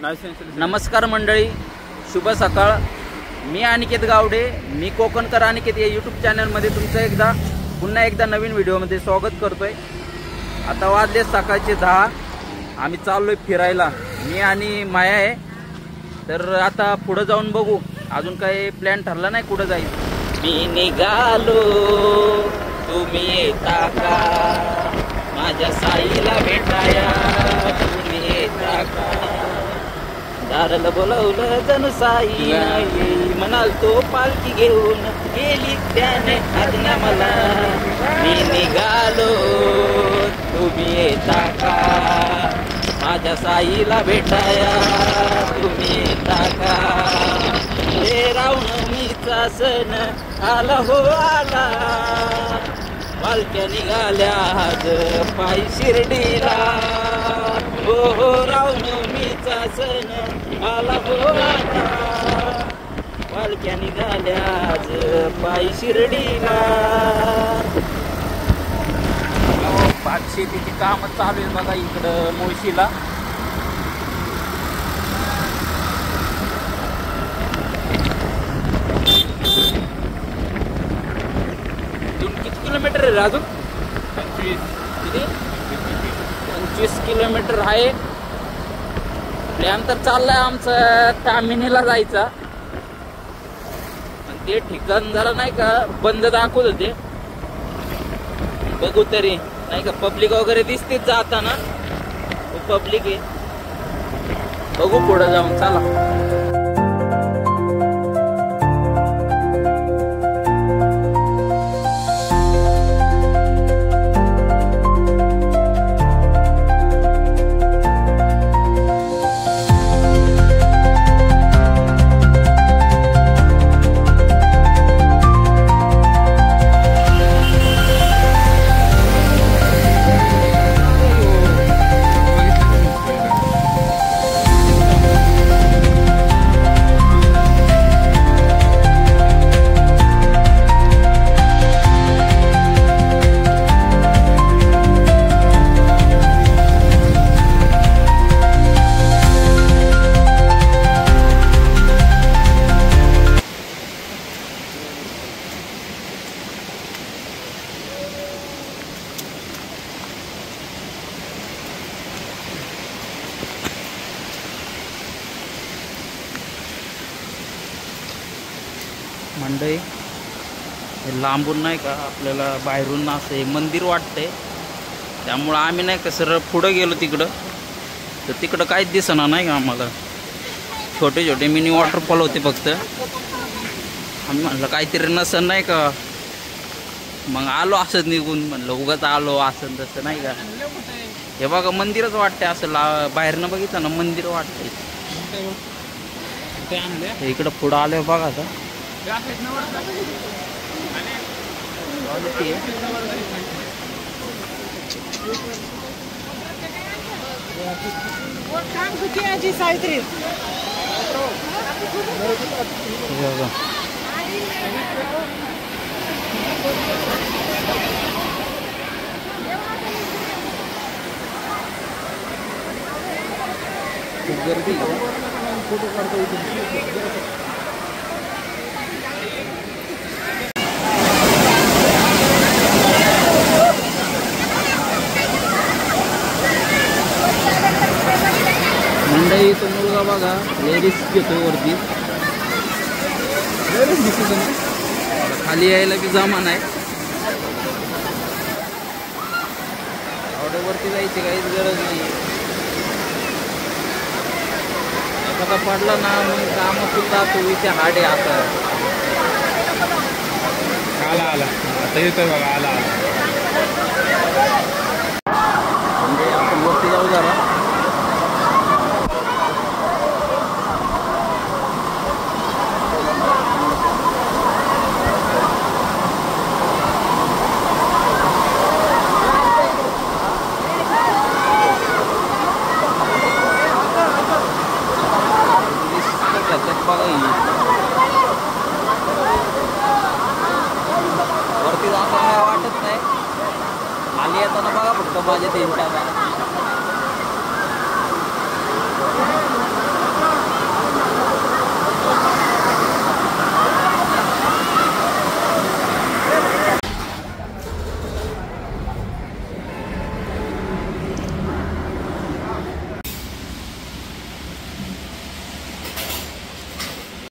नमस्कार मंडळी, शुभ सकाळ. मी अनिकेत गावडे, मी कोकणकर अनिकेत या यूट्यूब चॅनलमध्ये तुमचं पुन्हा एकदा नवीन व्हिडिओमध्ये स्वागत करतोय. आता वाजले सकाळचे 10. आम्ही चाललोय फिरायला, मी आणि माया आहे. तर आता पुढे जाऊन बघू, अजून काही प्लॅन ठरला नाही कुठं जायचं. मी निघालो, तुम्ही येता का माझ्या साईला भेटाया, तुम्ही येता का. दाराला बोलावलं जणू साई म्हणाल तो पालखी घेऊन गेली त्याने आज्ञा मला. मी निघालो, तुम्ही येता का माझ्या साईला भेटाया, तुम्ही येता का. हे रामनवमीचा सण आला हो आला, पालख्या निघाल्या आज पायी शिर्डीला. हो रामनवमीचा सण आला हो आला, पालख्या निघाल्या आज पायी शिर्डीला. भात शेतीची काम चालू आहे बघा इकडं मुळशीला. किती किलोमीटर आहे अजून? 25 किलोमीटर आहे. प्लॅन तर चाललाय आमचं तामिनीला जायचा. ते ठिकाण जरा नाही का बंद दाखवत होते, बघू तरी नाही का. पब्लिक वगैरे दिसतेच जाताना, पब्लिक आहे. बघू पुढे जाऊन, चला. मंडई लांबून नाही का आपल्याला बाहेरून असं मंदिर वाटतंय, त्यामुळं आम्ही नाही का सरळ पुढं गेलो तिकडं. तर तिकडं काहीच दिसणार नाही का आम्हाला. छोटे छोटे मिनी वॉटरफॉल होते फक्त. आम्ही म्हणलं काहीतरी नसन नाही का, मग आलो असंच निघून. म्हणलं उगाच आलो असं तसं नाही का. हे बघा मंदिरच वाटतंय असं, बाहेरनं बघितलं ना मंदिर वाटतंय. इकडं पुढं आलं बघा आता. सावित्री गर्दी फोटो काढता मंडई. तो मुलगा बघा लेडीज घेतो वरती, खाली यायला बी जमा नाही. वरती जायची काहीच गरज नाही. एखादा पडला ना मग काम सुद्धा तो विषय हाड आहे. आता आला आता येतोय बघा, आला म्हणजे आपण वरती जाऊ जरा. वरती जाताना वाटत नाही, खाली येताना बघा फक्त माझे 3-4